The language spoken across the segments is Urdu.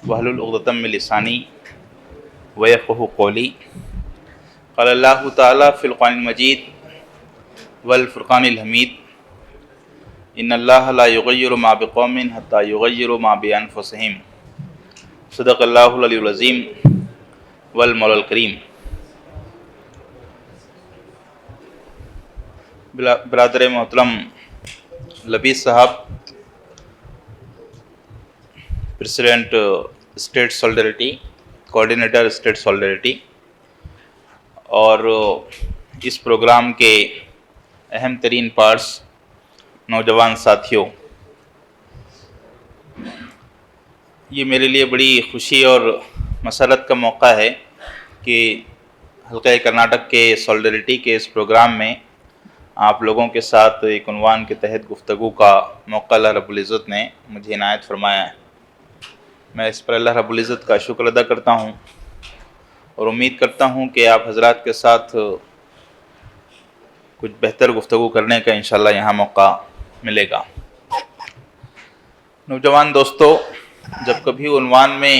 واحلل عقدۃ من لسانی ویفقہوا قولی۔ قال اللہ تعالیٰ فی القرآن المجید والفرقان الحمید، ان اللہ لا یغیر ما بقوم حتی یغیروا ما بانفسہم۔ صدق اللہ العلی العظیم والمولا الکریم۔ برادر محترم لبیس صاحب، پریزیڈنٹ اسٹیٹ سولیڈریٹی، کوآرڈینیٹر اسٹیٹ سولیڈریٹی، اور اس پروگرام کے اہم ترین پارٹس نوجوان ساتھیوں، یہ میرے لیے بڑی خوشی اور مسرت کا موقع ہے کہ حلقہ کرناٹک کے سولیڈریٹی کے اس پروگرام میں آپ لوگوں کے ساتھ ایک عنوان کے تحت گفتگو کا موقع اللہ رب العزت نے مجھے عنایت فرمایا ہے۔ میں اس پر اللہ رب العزت کا شکر ادا کرتا ہوں اور امید کرتا ہوں کہ آپ حضرات کے ساتھ کچھ بہتر گفتگو کرنے کا انشاءاللہ یہاں موقع ملے گا۔ نوجوان دوستو، جب کبھی عنوان میں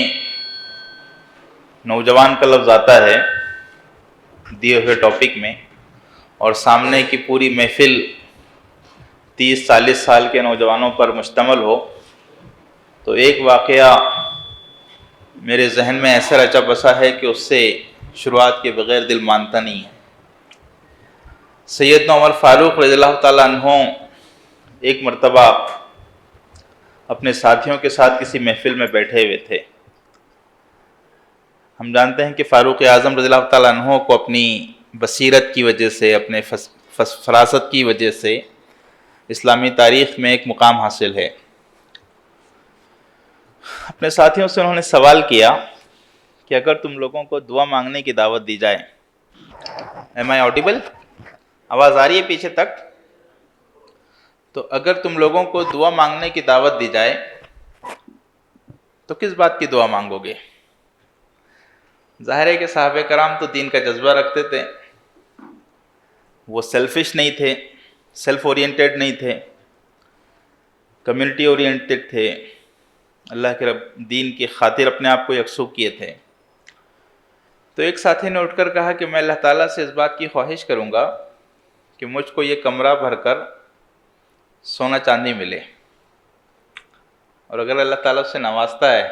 نوجوان کا لفظ آتا ہے دیے ہوئے ٹاپک میں، اور سامنے کی پوری محفل 30-40 سال کے نوجوانوں پر مشتمل ہو، تو ایک واقعہ میرے ذہن میں ایسا رچا بسا ہے کہ اس سے شروعات کے بغیر دل مانتا نہیں ہے۔ سیدنا عمر فاروق رضی اللہ تعالیٰ عنہ ایک مرتبہ اپنے ساتھیوں کے ساتھ کسی محفل میں بیٹھے ہوئے تھے۔ ہم جانتے ہیں کہ فاروق اعظم رضی اللہ تعالیٰ عنہ کو اپنی بصیرت کی وجہ سے، اپنے فراست کی وجہ سے اسلامی تاریخ میں ایک مقام حاصل ہے۔ اپنے ساتھیوں سے انہوں نے سوال کیا کہ اگر تم لوگوں کو دعا مانگنے کی دعوت دی جائے، ایم آئی آڈیبل؟ آواز آ رہی ہے پیچھے تک؟ تو اگر تم لوگوں کو دعا مانگنے کی دعوت دی جائے تو کس بات کی دعا مانگو گے؟ ظاہر ہے کہ صحابہ کرام تو دین کا جذبہ رکھتے تھے، وہ سیلفش نہیں تھے، سیلف اورینٹیڈ نہیں تھے، کمیونٹی اورینٹیڈ تھے، اللہ کے رب دین کی خاطر اپنے آپ کو یکسو کیے تھے۔ تو ایک ساتھی نے اٹھ کر کہا کہ میں اللہ تعالیٰ سے اس بات کی خواہش کروں گا کہ مجھ کو یہ کمرہ بھر کر سونا چاندی ملے، اور اگر اللہ تعالیٰ سے نوازتا ہے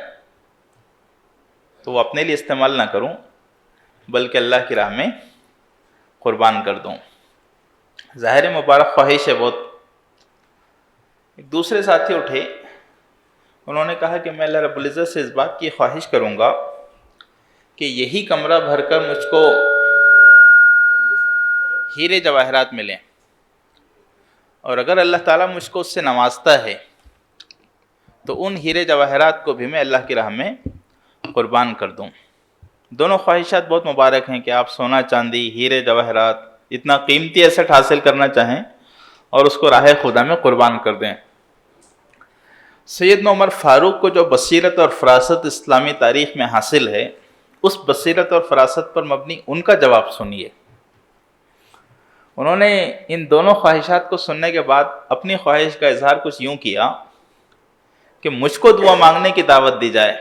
تو وہ اپنے لیے استعمال نہ کروں بلکہ اللہ کی راہ میں قربان کر دوں۔ ظاہر مبارک خواہش ہے بہت۔ ایک دوسرے ساتھی اٹھے، انہوں نے کہا کہ میں اللہ رب العزت سے اس بات کی خواہش کروں گا کہ یہی کمرہ بھر کر مجھ کو ہیرے جواہرات ملیں، اور اگر اللہ تعالیٰ مجھ کو اس سے نوازتا ہے تو ان ہیرے جواہرات کو بھی میں اللہ کی راہ میں قربان کر دوں۔ دونوں خواہشات بہت مبارک ہیں کہ آپ سونا چاندی، ہیرے جواہرات، اتنا قیمتی ایسٹ حاصل کرنا چاہیں اور اس کو راہ خدا میں قربان کر دیں۔ سیدنا عمر فاروق کو جو بصیرت اور فراست اسلامی تاریخ میں حاصل ہے، اس بصیرت اور فراست پر مبنی ان کا جواب سنیے۔ انہوں نے ان دونوں خواہشات کو سننے کے بعد اپنی خواہش کا اظہار کچھ یوں کیا کہ مجھ کو دعا مانگنے کی دعوت دی جائے،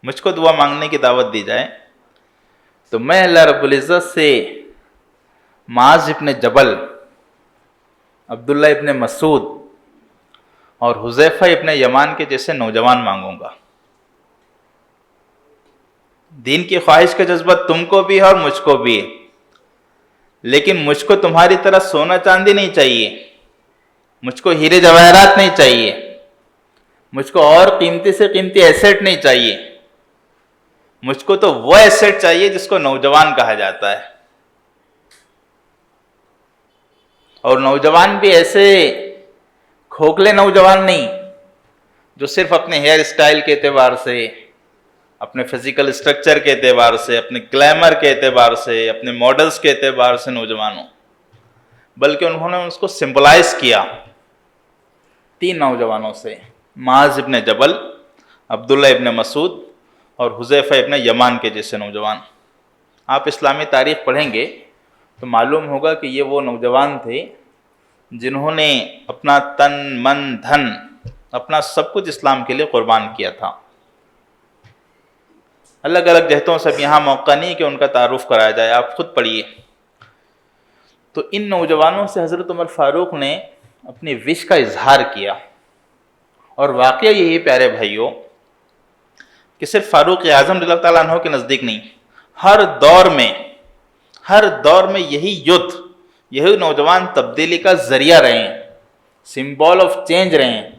مجھ کو دعا مانگنے کی دعوت دی جائے تو میں اللہ رب العزت سے معاذ ابن جبل، عبداللہ ابن مسعود اور حذیفہ ابن یمان کے جیسے نوجوان مانگوں گا۔ دین کی خواہش کا جذبہ تم کو بھی ہے اور مجھ کو بھی ہے، لیکن مجھ کو تمہاری طرح سونا چاندی نہیں چاہیے، مجھ کو ہیرے جواہرات نہیں چاہیے، مجھ کو اور قیمتی سے قیمتی ایسٹ نہیں چاہیے، مجھ کو تو وہ ایسٹ چاہیے جس کو نوجوان کہا جاتا ہے۔ اور نوجوان بھی ایسے کھوکھلے نوجوان نہیں جو صرف اپنے ہیئر اسٹائل کے اعتبار سے، اپنے فزیکل اسٹرکچر کے اعتبار سے، اپنے گلیمر کے اعتبار سے، اپنے ماڈلز کے اعتبار سے نوجوان ہوں، بلکہ انہوں نے اس کو سمبلائز کیا 3 نوجوانوں سے، معاذ ابن جبل، عبداللہ ابن مسعود اور حذیفہ ابن یمان کے جیسے نوجوان۔ آپ اسلامی تاریخ پڑھیں گے تو معلوم ہوگا کہ یہ وہ نوجوان تھے جنہوں نے اپنا تن من دھن، اپنا سب کچھ اسلام کے لیے قربان کیا تھا۔ الگ الگ جہتوں سے یہاں موقع نہیں کہ ان کا تعارف کرایا جائے، آپ خود پڑھیے۔ تو ان نوجوانوں سے حضرت عمر فاروق نے اپنی وش کا اظہار کیا، اور واقعہ یہی پیارے بھائیوں کہ صرف فاروق اعظم رضی اللہ تعالیٰ عنہ کے نزدیک نہیں، ہر دور میں یہی یوتھ، یہی نوجوان تبدیلی کا ذریعہ رہے ہیں، سمبول آف چینج رہے ہیں،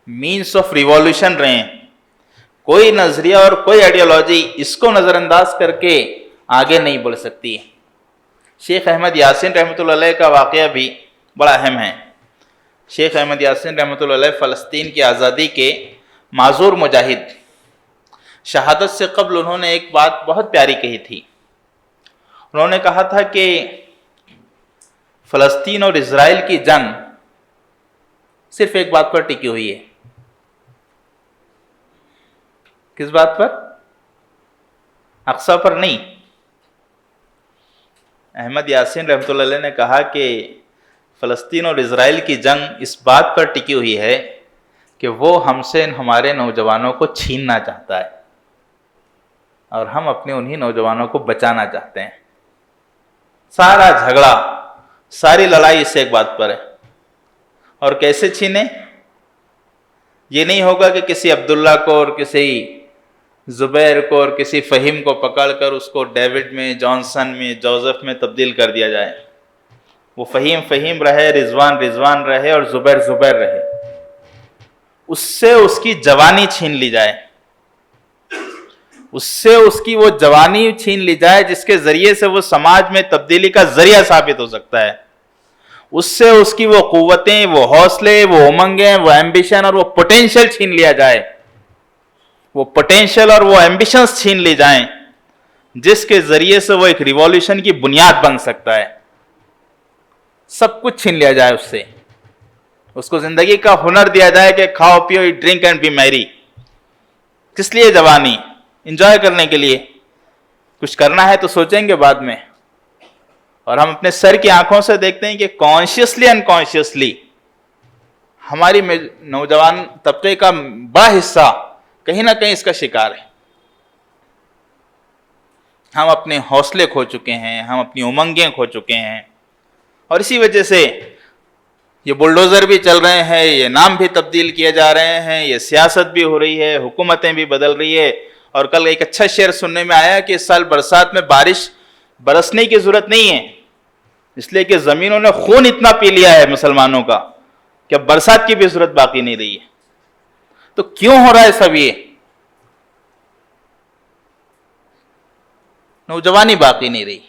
مینس آف ریوالوشن رہے ہیں۔ کوئی نظریہ اور کوئی آئیڈیالوجی اس کو نظر انداز کر کے آگے نہیں بڑھ سکتی۔ شیخ احمد یاسین رحمۃ اللہ علیہ کا واقعہ بھی بڑا اہم ہے۔ شیخ احمد یاسین رحمۃ اللہ علیہ فلسطین کی آزادی کے معذور مجاہد، شہادت سے قبل انہوں نے ایک بات بہت پیاری کہی تھی۔ انہوں نے کہا تھا کہ فلسطین اور اسرائیل کی جنگ صرف ایک بات پر ٹکی ہوئی ہے۔ کس بات پر؟ اقصی پر نہیں۔ احمد یاسین رحمۃ اللہ علیہ نے کہا کہ فلسطین اور اسرائیل کی جنگ اس بات پر ٹکی ہوئی ہے کہ وہ ہم سے ہمارے نوجوانوں کو چھیننا چاہتا ہے، اور ہم اپنے انہی نوجوانوں کو بچانا چاہتے ہیں۔ سارا جھگڑا، ساری لڑائی اس ایک بات پر ہے۔ اور کیسے چھینے؟ یہ نہیں ہوگا کہ کسی عبداللہ کو اور کسی زبیر کو اور کسی فہیم کو پکڑ کر اس کو ڈیوڈ میں، جانسن میں، جوزف میں تبدیل کر دیا جائے۔ وہ فہیم رہے، رضوان رہے، اور زبیر رہے۔ اس سے اس کی جوانی چھین لی جائے، اس سے اس کی وہ جوانی چھین لی جائے جس کے ذریعے سے وہ سماج میں تبدیلی کا ذریعہ ثابت ہو سکتا ہے۔ اس سے اس کی وہ قوتیں، وہ حوصلے، وہ امنگیں، وہ ایمبیشن اور وہ پوٹینشل چھین لیا جائے، وہ پوٹینشل اور وہ ایمبیشنز چھین لی جائیں جس کے ذریعے سے وہ ایک ریوالوشن کی بنیاد بن سکتا ہے۔ سب کچھ چھین لیا جائے اس سے، اس کو زندگی کا ہنر دیا جائے کہ کھاؤ پیو، ڈرنک اینڈ بی میری۔ کس لیے جوانی؟ انجوائے کرنے کے لیے۔ کچھ کرنا ہے تو سوچیں گے بعد میں۔ اور ہم اپنے سر کی آنکھوں سے دیکھتے ہیں کہ کانشیسلی انکانشیسلی ہماری نوجوان طبقے کا بڑا حصہ کہیں نہ کہیں اس کا شکار ہے۔ ہم اپنے حوصلے کھو چکے ہیں، ہم اپنی امنگیں کھو چکے ہیں، اور اسی وجہ سے یہ بلڈوزر بھی چل رہے ہیں، یہ نام بھی تبدیل کیے جا رہے ہیں، یہ سیاست بھی ہو رہی ہے، حکومتیں بھی بدل رہی ہے۔ اور کل ایک اچھا شعر سننے میں آیا کہ اس سال برسات میں بارش برسنے کی ضرورت نہیں ہے، اس لیے کہ زمینوں نے خون اتنا پی لیا ہے مسلمانوں کا کہ اب برسات کی بھی ضرورت باقی نہیں رہی ہے۔ تو کیوں ہو رہا ہے سب یہ؟ نوجوانی باقی نہیں رہی۔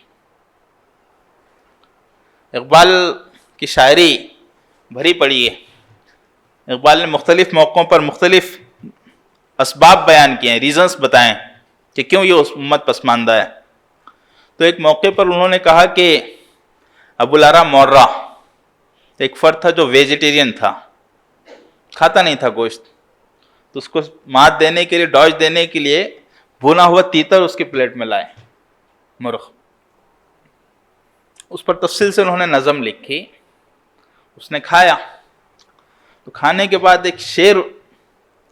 اقبال کی شاعری بھری پڑی ہے۔ اقبال نے مختلف موقعوں پر مختلف اسباب بیان کیے ہیں، ریزنز بتائیں کہ کیوں یہ امت پسماندہ ہے۔ تو ایک موقع پر انہوں نے کہا کہ ابو العلا مورہ ایک فرد تھا جو ویجیٹیرین تھا، کھاتا نہیں تھا گوشت، تو اس کو مات دینے کے لیے، ڈوج دینے کے لیے بھونا ہوا تیتر اس کی پلیٹ میں لائے، مرغ۔ اس پر تفصیل سے انہوں نے نظم لکھی، اس نے کھایا، تو کھانے کے بعد ایک شعر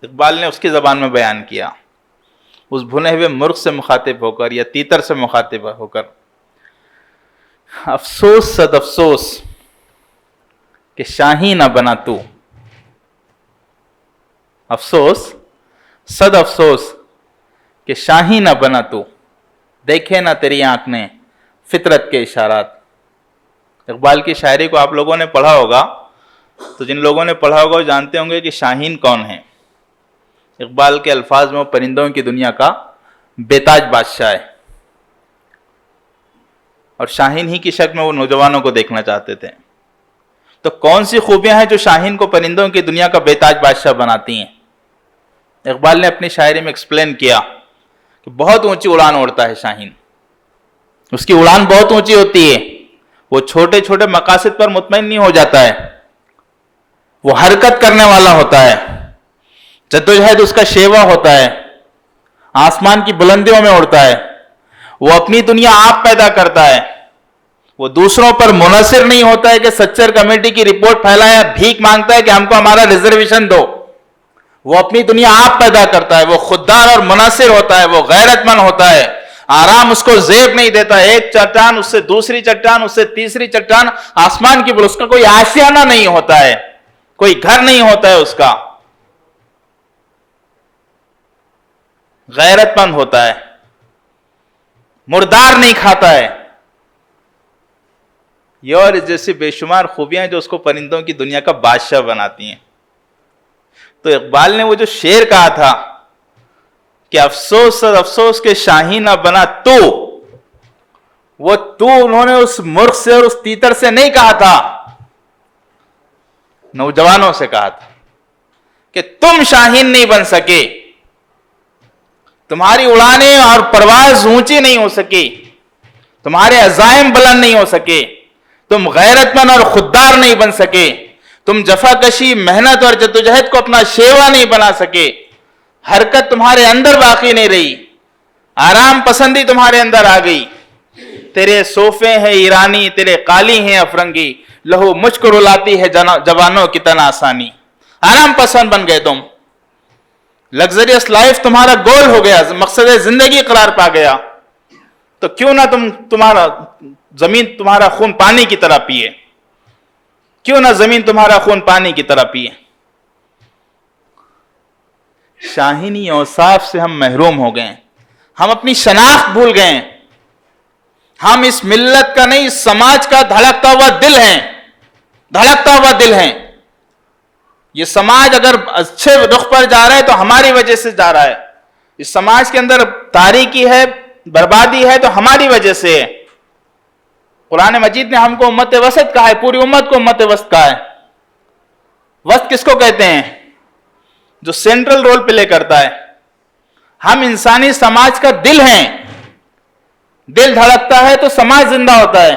اقبال نے اس کی زبان میں بیان کیا، اس بھنے ہوئے مرغ سے مخاطب ہو کر یا تیتر سے مخاطب ہو کر، افسوس صد افسوس کہ شاہی نہ بنا تو، افسوس صد افسوس کہ شاہی نہ بنا تو، دیکھے نہ تیری آنکھ نے فطرت کے اشارات۔ اقبال کی شاعری کو آپ لوگوں نے پڑھا ہوگا، تو جن لوگوں نے پڑھا ہوگا وہ جانتے ہوں گے کہ شاہین کون ہے۔ اقبال کے الفاظ میں وہ پرندوں کی دنیا کا بے تاج بادشاہ ہے، اور شاہین ہی کی شکل میں وہ نوجوانوں کو دیکھنا چاہتے تھے۔ تو کون سی خوبیاں ہیں جو شاہین کو پرندوں کی دنیا کا بے تاج بادشاہ بناتی ہیں؟ اقبال نے اپنی شاعری میں ایکسپلین کیا کہ بہت اونچی اڑان اڑتا ہے شاہین، اس کی اڑان بہت اونچی ہوتی ہے، وہ چھوٹے چھوٹے مقاصد پر مطمئن نہیں ہو جاتا ہے، وہ حرکت کرنے والا ہوتا ہے، جدوجہد اس کا شیوا ہوتا ہے، آسمان کی بلندیوں میں اڑتا ہے، وہ اپنی دنیا آپ پیدا کرتا ہے، وہ دوسروں پر منحصر نہیں ہوتا ہے کہ سچر کمیٹی کی رپورٹ پھیلایا، بھیک مانگتا ہے کہ ہم کو ہمارا ریزرویشن دو، وہ اپنی دنیا آپ پیدا کرتا ہے، وہ خوددار اور منحصر ہوتا ہے، وہ غیرت مند ہوتا ہے، آرام اس کو زیب نہیں دیتا، ایک چٹان اس سے دوسری چٹان، اس سے تیسری چٹان، آسمان کی پر اس کا کوئی آشیانہ نہیں ہوتا ہے، کوئی گھر نہیں ہوتا ہے اس کا، غیرت مند ہوتا ہے، مردار نہیں کھاتا ہے، یہ اور جیسی بے شمار خوبیاں جو اس کو پرندوں کی دنیا کا بادشاہ بناتی ہیں۔ تو اقبال نے وہ جو شعر کہا تھا کہ افسوس اور افسوس کے شاہین نہ بنا تو، وہ تو انہوں نے اس مرغ سے اور اس تیتر سے نہیں کہا تھا، نوجوانوں سے کہا تھا کہ تم شاہین نہیں بن سکے، تمہاری اڑانیں اور پرواز اونچی نہیں ہو سکی، تمہارے عزائم بلند نہیں ہو سکے، تم غیرت مند اور خوددار نہیں بن سکے، تم جفا کشی، محنت اور جدوجہد کو اپنا شیوا نہیں بنا سکے، حرکت تمہارے اندر باقی نہیں رہی، آرام پسندی تمہارے اندر آ گئی، تیرے صوفے ہیں ایرانی، تیرے قالی ہیں افرنگی، لہو مجھ کو رلاتی ہے جوانوں کی تن آسانی، آرام پسند بن گئے تم، لگزریس لائف تمہارا گول ہو گیا، مقصد زندگی قرار پا گیا، تو کیوں نہ تمہارا زمین تمہارا خون پانی کی طرح پیے، کیوں نہ زمین تمہارا خون پانی کی طرح پیے۔ شاہینی اوصاف سے ہم محروم ہو گئے، ہم اپنی شناخت بھول گئے، ہم اس ملت کا نہیں، اس سماج کا دھڑکتا ہوا دل ہیں، دھڑکتا ہوا دل ہیں۔ یہ سماج اگر اچھے رخ پر جا رہا ہے تو ہماری وجہ سے جا رہا ہے، اس سماج کے اندر تاریکی ہے، بربادی ہے تو ہماری وجہ سے ہے۔ قرآن مجید نے ہم کو امت وسط کہا ہے، پوری امت کو امت وسط کہا ہے۔ وسط کس کو کہتے ہیں؟ جو سینٹرل رول پلے کرتا ہے۔ ہم انسانی سماج کا دل ہیں، دل دھڑکتا ہے تو سماج زندہ ہوتا ہے،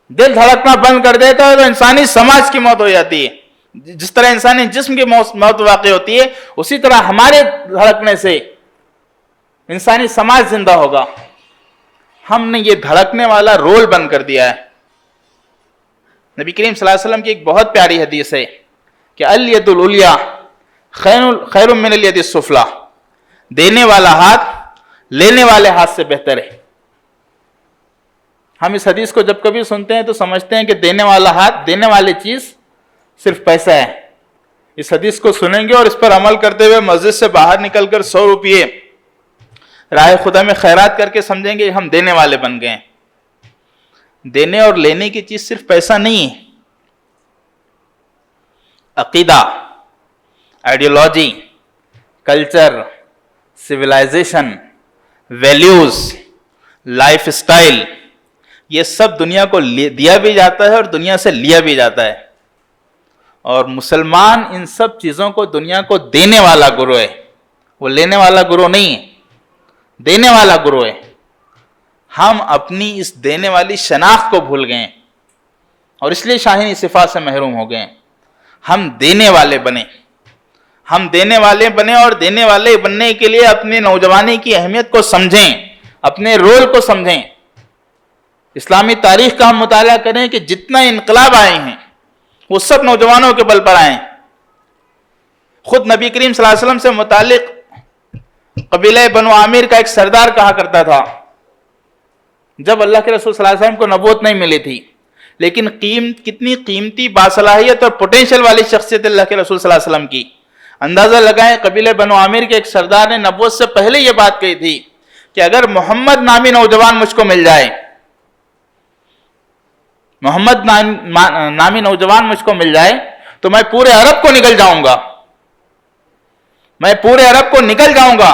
دل دھڑکنا بند کر دیتا ہے تو انسانی سماج کی موت ہو جاتی ہے۔ جس طرح انسانی جسم کی موت واقع ہوتی ہے، اسی طرح ہمارے دھڑکنے سے انسانی سماج زندہ ہوگا۔ ہم نے یہ دھڑکنے والا رول بند کر دیا ہے۔ نبی کریم صلی اللہ علیہ وسلم کی ایک بہت پیاری حدیث ہے کہ الید العلیٰ خیر من الید السفلیٰ، دینے والا ہاتھ لینے والے ہاتھ سے بہتر ہے۔ ہم اس حدیث کو جب کبھی سنتے ہیں تو سمجھتے ہیں کہ دینے والا ہاتھ، دینے والی چیز صرف پیسہ ہے۔ اس حدیث کو سنیں گے اور اس پر عمل کرتے ہوئے مسجد سے باہر نکل کر 100 روپیے راہ خدا میں خیرات کر کے سمجھیں گے ہم دینے والے بن گئے۔ دینے اور لینے کی چیز صرف پیسہ نہیں ہے، عقیدہ، ideology, culture, civilisation, values, lifestyle, یہ سب دنیا کو دیا بھی جاتا ہے اور دنیا سے لیا بھی جاتا ہے، اور مسلمان ان سب چیزوں کو دنیا کو دینے والا گروہ ہے، وہ لینے والا گروہ نہیں ہے، دینے والا گروہ ہے۔ ہم اپنی اس دینے والی شناخت کو بھول گئے اور اس لیے شاہینی صفات سے محروم ہو گئے۔ ہم دینے والے بنے، ہم دینے والے بنے، اور دینے والے بننے کے لیے اپنے نوجوانی کی اہمیت کو سمجھیں، اپنے رول کو سمجھیں۔ اسلامی تاریخ کا ہم مطالعہ کریں کہ جتنا انقلاب آئے ہیں وہ سب نوجوانوں کے بل پر آئے ہیں۔ خود نبی کریم صلی اللہ علیہ وسلم سے متعلق قبیلہ بنو عامر کا ایک سردار کہا کرتا تھا، جب اللہ کے رسول صلی اللہ علیہ وسلم کو نبوت نہیں ملی تھی، لیکن کتنی قیمتی باصلاحیت اور پوٹینشل والی شخصیت اللہ کے رسول صلی اللہ علیہ وسلم کی۔ اندازہ لگائیں، قبیلہ بنو عامر کے ایک سردار نے نبوت سے پہلے یہ بات کہی تھی کہ اگر محمد نامی نوجوان مجھ کو مل جائے، محمد نامی نوجوان مجھ کو مل جائے تو میں پورے عرب کو نکل جاؤں گا، میں پورے عرب کو نکل جاؤں گا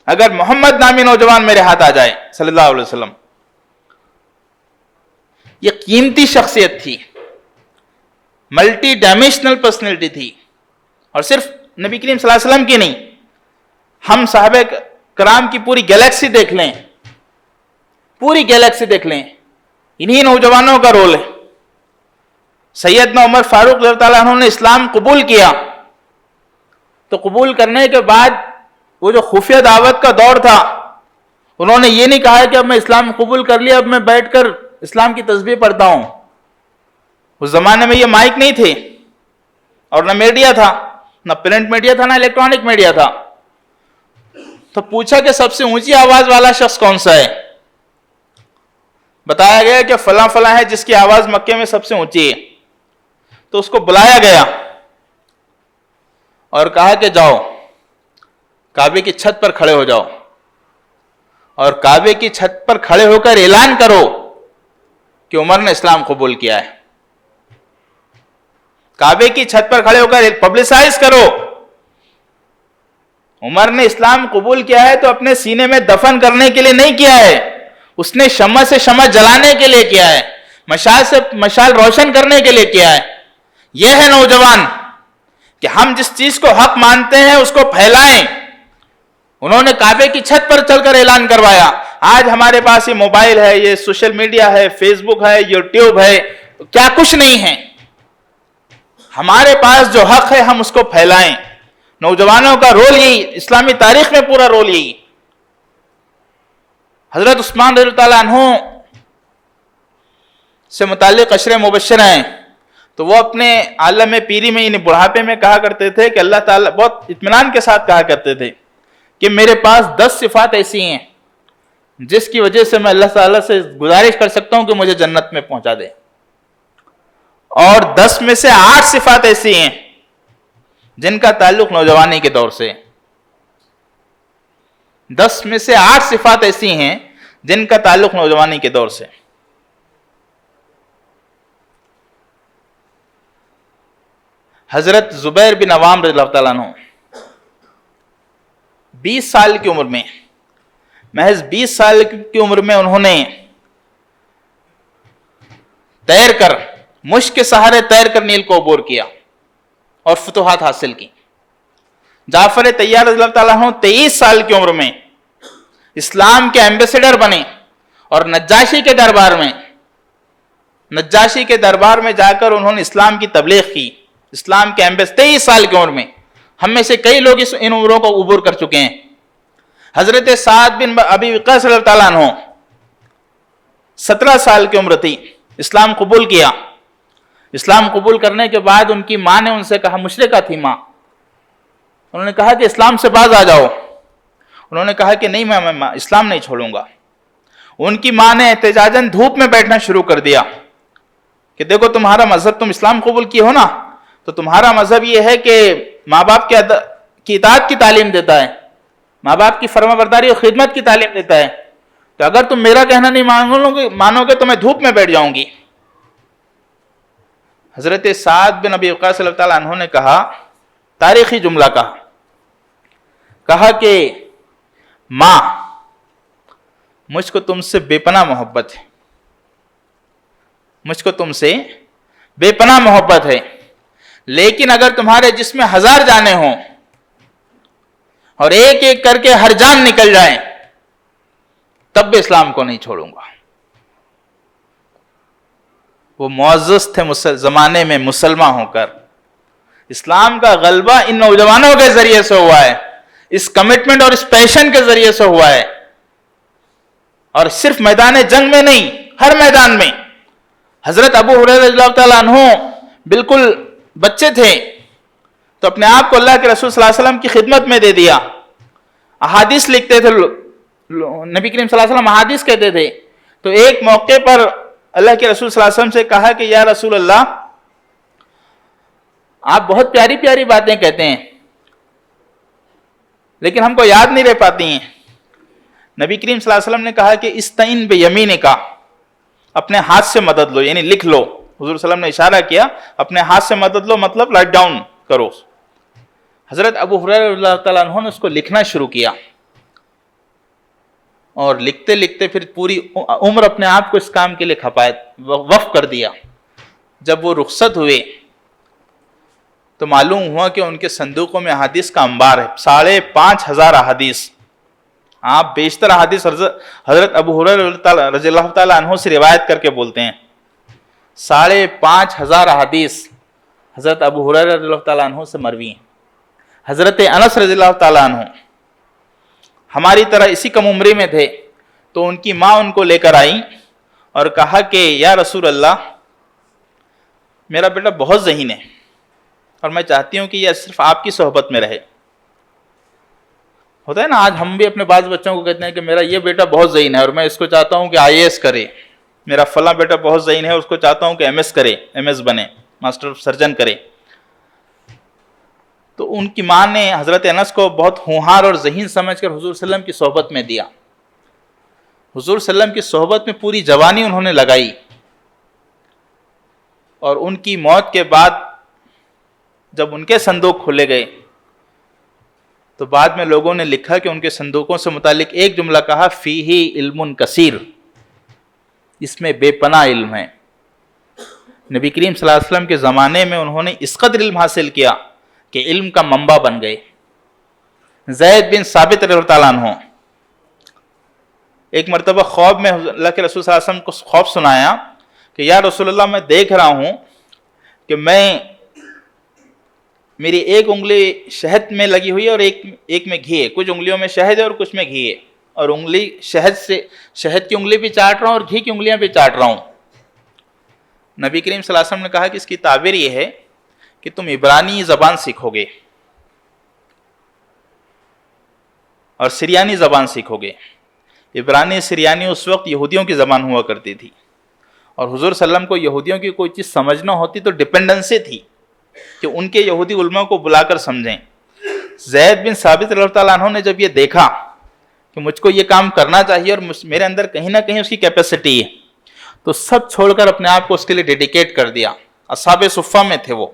اگر محمد نامی نوجوان میرے ہاتھ آ جائے صلی اللہ علیہ وسلم۔ یہ قیمتی شخصیت تھی، ملٹی ڈائمینشنل پرسنالٹی تھی، اور صرف نبی کریم صلی اللہ علیہ وسلم کی نہیں، ہم صحابہ کرام کی پوری گیلیکسی دیکھ لیں، پوری گیلیکسی دیکھ لیں، انہی نوجوانوں کا رول ہے۔ سیدنا عمر فاروق رضی اللہ عنہ نے اسلام قبول کیا تو قبول کرنے کے بعد وہ جو خفیہ دعوت کا دور تھا، انہوں نے یہ نہیں کہا کہ اب میں اسلام قبول کر لیا، اب میں بیٹھ کر اسلام کی تسبیح پڑھتا ہوں۔ اس زمانے میں یہ مائک نہیں تھے اور نہ میڈیا تھا، نہ پرنٹ میڈیا تھا نہ الیکٹرانک میڈیا تھا. تو پوچھا کہ سب سے اونچی آواز والا شخص کون سا ہے؟ بتایا گیا کہ فلاں فلاں ہے جس کی آواز مکے میں سب سے اونچی ہے. تو اس کو بلایا گیا اور کہا کہ جاؤ کعبے کی چھت پر کھڑے ہو جاؤ اور کعبے کی چھت پر کھڑے ہو کر اعلان کرو کہ عمر نے اسلام قبول کیا ہے. کعبے کی چھت پر کھڑے ہو کر پبلسائز کرو عمر نے اسلام قبول کیا ہے. تو اپنے سینے میں دفن کرنے کے لیے نہیں کیا ہے, اس نے شمع سے شمع جلانے کے لیے کیا ہے, مشال سے مشال روشن کرنے کے لیے کیا ہے. یہ ہے نوجوان کہ ہم جس چیز کو حق مانتے ہیں اس کو پھیلائیں. انہوں نے کعبے کی چھت پر چل کر اعلان کروایا. آج ہمارے پاس یہ موبائل ہے, یہ سوشل میڈیا ہے, فیس بک ہے, یوٹیوب ہے, کیا کچھ نہیں ہے. ہمارے پاس جو حق ہے ہم اس کو پھیلائیں. نوجوانوں کا رول یہی, اسلامی تاریخ میں پورا رول یہی. حضرت عثمان رضی اللہ عنہ سے متعلق عشر مبشرہ ہیں, تو وہ اپنے عالم پیری میں یعنی بڑھاپے میں کہا کرتے تھے کہ اللہ تعالیٰ, بہت اطمینان کے ساتھ کہا کرتے تھے کہ میرے پاس 10 صفات ایسی ہیں جس کی وجہ سے میں اللہ تعالیٰ سے گزارش کر سکتا ہوں کہ مجھے جنت میں پہنچا دے, اور 10 میں سے 8 صفات ایسی ہیں جن کا تعلق نوجوانی کے دور سے. 10 میں سے 8 صفات ایسی ہیں جن کا تعلق نوجوانی کے دور سے. حضرت زبیر بن عوام رضی اللہ تعالیٰ عنہ 20 سال کی عمر میں, محض 20 سال کی عمر میں انہوں نے تیر کر, مشک کے سہارے تیر کر نیل کو عبور کیا اور فتوحات حاصل کی. جعفر طیار رضی اللہ تعالیٰ عنہ 23 سال کی عمر میں اسلام کے ایمبیسیڈر بنے اور نجاشی کے دربار میں جا کر انہوں نے اسلام کی تبلیغ کی. اسلام کے ایمبیسیڈر 23 سال کی عمر میں. ہم میں سے کئی لوگ ان عمروں کو عبور کر چکے ہیں. حضرت سعد بن ابی وقاص رضی اللہ عنہ 17 سال کی عمر تھی, اسلام قبول کیا. اسلام قبول کرنے کے بعد ان کی ماں نے ان سے کہا, مشرکہ تھی ماں, انہوں نے کہا کہ اسلام سے باز آ جاؤ. انہوں نے کہا کہ نہیں, میں اسلام نہیں چھوڑوں گا. ان کی ماں نے احتجاجاً دھوپ میں بیٹھنا شروع کر دیا کہ دیکھو تمہارا مذہب, تم اسلام قبول کیے ہو نا, تو تمہارا مذہب یہ ہے کہ ماں باپ کی اطاعت کی تعلیم دیتا ہے, ماں باپ کی فرما برداری اور خدمت کی تعلیم دیتا ہے, تو اگر تم میرا کہنا نہیں مانو گے تو میں دھوپ میں بیٹھ جاؤں گی. حضرت سعد بن ابی وقاص صلی اللہ تعالیٰ عنہ نے کہا, تاریخی جملہ کہا کہ ماں, مجھ کو تم سے بے پناہ محبت ہے, مجھ کو تم سے بے پناہ محبت ہے, لیکن اگر تمہارے جسم میں 1000 جانیں ہوں اور ایک ایک کر کے ہر جان نکل جائے تب بھی اسلام کو نہیں چھوڑوں گا. وہ معزز تھے زمانے میں مسلمان ہو کر. اسلام کا غلبہ ان نوجوانوں کے ذریعے سے ہوا ہے, اس کمٹمنٹ اور اس پیشن کے ذریعے سے ہوا ہے, اور صرف میدان جنگ میں نہیں, ہر میدان میں. حضرت ابو ہریرہ رضی اللہ تعالیٰ عنہ بالکل بچے تھے تو اپنے آپ کو اللہ کے رسول صلی اللہ علیہ وسلم کی خدمت میں دے دیا. احادیث لکھتے تھے, نبی کریم صلی اللہ علیہ وسلم احادیث کہتے تھے. تو ایک موقع پر اللہ کے رسول صلی اللہ علیہ وسلم سے کہا کہ یا رسول اللہ, آپ بہت پیاری پیاری باتیں کہتے ہیں لیکن ہم کو یاد نہیں رہ پاتی ہیں. نبی کریم صلی اللہ علیہ وسلم نے کہا کہ استعین بیمینک, اپنے ہاتھ سے مدد لو, یعنی لکھ لو. حضور صلی اللہ علیہ وسلم نے اشارہ کیا اپنے ہاتھ سے مدد لو, مطلب رائٹ ڈاؤن کرو. حضرت ابو ہریرہ رضی اللہ تعالیٰ عنہ نے اس کو لکھنا شروع کیا اور لکھتے لکھتے پھر پوری عمر اپنے آپ کو اس کام کے لیے وقف کر دیا. جب وہ رخصت ہوئے تو معلوم ہوا کہ ان کے صندوقوں میں احادیث کا انبار ہے, 5,500 احادیث. آپ بیشتر احادیث حضرت ابو ہریرہ رضی اللہ تعالیٰ عنہ سے روایت کر کے بولتے ہیں. 5,500 احادیث حضرت ابو ہریرہ رضی اللہ تعالیٰ عنہ سے مروی ہیں. حضرت انس رضی اللہ تعالیٰ عنہ ہماری طرح اسی کم عمری میں تھے, تو ان کی ماں ان کو لے کر آئی اور کہا کہ یا رسول اللہ, میرا بیٹا بہت ذہین ہے, اور میں چاہتی ہوں کہ یہ صرف آپ کی صحبت میں رہے. ہوتا ہے نا، آج ہم بھی اپنے بعض بچوں کو کہتے ہیں کہ میرا یہ بیٹا بہت ذہین ہے اور میں اس کو چاہتا ہوں کہ IAS کرے، میرا فلاں بیٹا بہت ذہین ہے اس کو چاہتا ہوں کہ MS کرے، MS بنے، ماسٹر آف سرجن کرے. تو ان کی ماں نے حضرت انس کو بہت ہونہار اور ذہین سمجھ کر حضور صلی اللہ علیہ وسلم کی صحبت میں دیا. حضور صلی اللہ علیہ وسلم کی صحبت میں پوری جوانی انہوں نے لگائی، اور ان کی موت کے بعد جب ان کے صندوق کھولے گئے تو بعد میں لوگوں نے لکھا کہ ان کے صندوقوں سے متعلق ایک جملہ کہا، فیہ علم کثیر، اس میں بے پناہ علم ہے. نبی کریم صلی اللہ علیہ وسلم کے زمانے میں انہوں نے اس قدر علم حاصل کیا کہ علم کا منبع بن گئے. زید بن ثابت رضی اللہ تعالیٰ عنہ ایک مرتبہ خواب میں اللہ کے رسول صلی اللہ علیہ وسلم کو خواب سنایا کہ یا رسول اللہ، میں دیکھ رہا ہوں کہ میری ایک انگلی شہد میں لگی ہوئی ہے اور ایک میں گھی ہے، کچھ انگلیوں میں شہد ہے اور کچھ میں گھی ہے، اور انگلی شہد کی انگلی بھی چاٹ رہا ہوں اور گھی کی انگلیاں بھی چاٹ رہا ہوں. نبی کریم صلی اللہ علیہ وسلم نے کہا کہ اس کی تعبیر یہ ہے کہ تم عبرانی زبان سیکھو گے اور سریانی زبان سیکھو گے. عبرانی سریانی اس وقت یہودیوں کی زبان ہوا کرتی تھی، اور حضور صلی اللہ علیہ وسلم کو یہودیوں کی کوئی چیز سمجھنا ہوتی تو ڈپینڈنسی تھی کہ ان کے یہودی علماء کو بلا کر سمجھیں. زید بن ثابت رضی اللہ تعالیٰ عنہ نے جب یہ دیکھا کہ مجھ کو یہ کام کرنا چاہیے اور میرے اندر کہیں نہ کہیں اس کی کیپیسٹی ہے، تو سب چھوڑ کر اپنے آپ کو اس کے لیے ڈیڈیکیٹ کر دیا. اصحاب صفہ میں تھے وہ،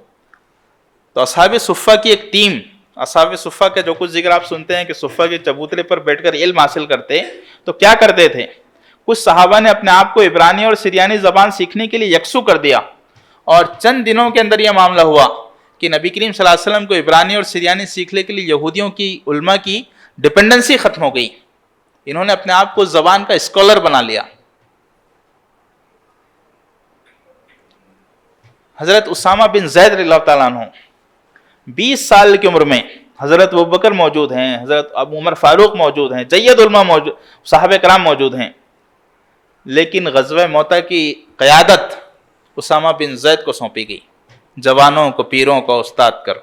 تو اصحاب صفہ کی ایک ٹیم، اصحاب صفہ کا جو کچھ ذکر آپ سنتے ہیں کہ صفہ کے چبوترے پر بیٹھ کر علم حاصل کرتے، تو کیا کرتے تھے؟ کچھ صحابہ نے اپنے آپ کو عبرانی اور سریانی زبان سیکھنے کے لیے یکسو کر دیا، اور چند دنوں کے اندر یہ معاملہ ہوا کہ نبی کریم صلی اللہ علیہ وسلم کو عبرانی اور سریانی سیکھنے کے لیے یہودیوں کی علماء کی ڈپینڈنسی ختم ہو گئی. انہوں نے اپنے آپ کو زبان کا اسکالر بنا لیا. حضرت اسامہ بن زید رضی اللہ تعالیٰ عنہ 20 سال کی عمر میں، حضرت ابوبکر موجود ہیں، حضرت ابو عمر فاروق موجود ہیں، جید علماء موجود، صحابہ کرام موجود ہیں، لیکن غزوہ موتہ کی قیادت اسامہ بن زید کو سونپی گئی. جوانوں کو، پیروں کو استاد کر.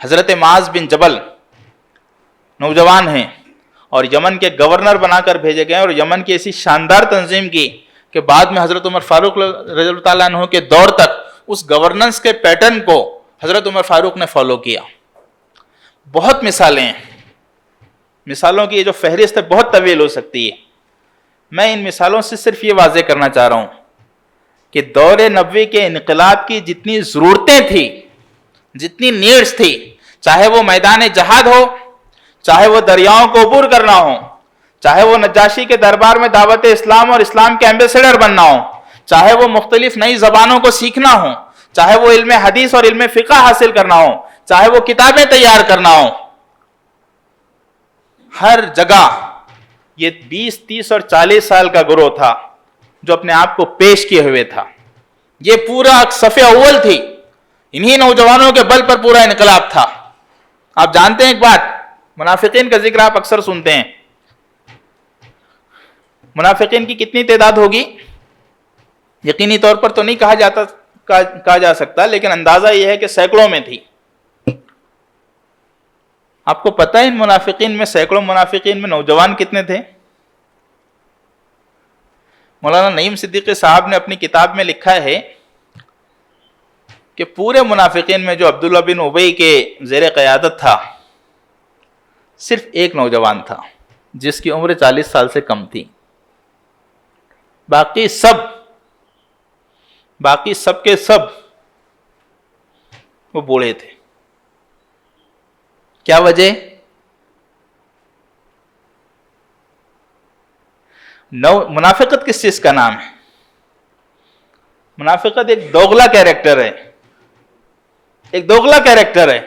حضرت معاذ بن جبل نوجوان ہیں اور یمن کے گورنر بنا کر بھیجے گئے، اور یمن کی ایسی شاندار تنظیم کی کہ بعد میں حضرت عمر فاروق رضی اللہ تعالیٰ عنہ کے دور تک اس گورننس کے پیٹرن کو حضرت عمر فاروق نے فالو کیا. بہت مثالیں ہیں، مثالوں کی یہ جو فہرست ہے بہت طویل ہو سکتی ہے. میں ان مثالوں سے صرف یہ واضح کرنا چاہ رہا ہوں کہ دور نبوی کے انقلاب کی جتنی ضرورتیں تھیں، جتنی نیڈز تھی، چاہے وہ میدان جہاد ہو، چاہے وہ دریاؤں کو عبور کرنا ہو، چاہے وہ نجاشی کے دربار میں دعوت اسلام اور اسلام کے ایمبیسیڈر بننا ہو، چاہے وہ مختلف نئی زبانوں کو سیکھنا ہو، چاہے وہ علم حدیث اور علم فقہ حاصل کرنا ہو، چاہے وہ کتابیں تیار کرنا ہو، ہر جگہ یہ 20، 30 اور 40 سال کا گروہ تھا جو اپنے آپ کو پیش کیے ہوئے تھا. یہ پورا صف اول تھی، انہی نوجوانوں کے بل پر پورا انقلاب تھا. آپ جانتے ہیں ایک بات، منافقین کا ذکر آپ اکثر سنتے ہیں. منافقین کی کتنی تعداد ہوگی یقینی طور پر تو نہیں کہا جا سکتا، لیکن اندازہ یہ ہے کہ سینکڑوں میں تھی. آپ کو پتہ ہے ان منافقین میں، سینکڑوں منافقین میں نوجوان کتنے تھے؟ مولانا نعیم صدیقی صاحب نے اپنی کتاب میں لکھا ہے کہ پورے منافقین میں جو عبداللہ بن ابی کے زیر قیادت تھا، صرف ایک نوجوان تھا جس کی عمر 40 سال سے کم تھی. باقی سب کے سب وہ بوڑھے تھے. کیا وجہ؟ منافقت کس چیز کا نام ہے؟ منافقت ایک دوغلا کیریکٹر ہے. ایک دوغلا کیریکٹر ہے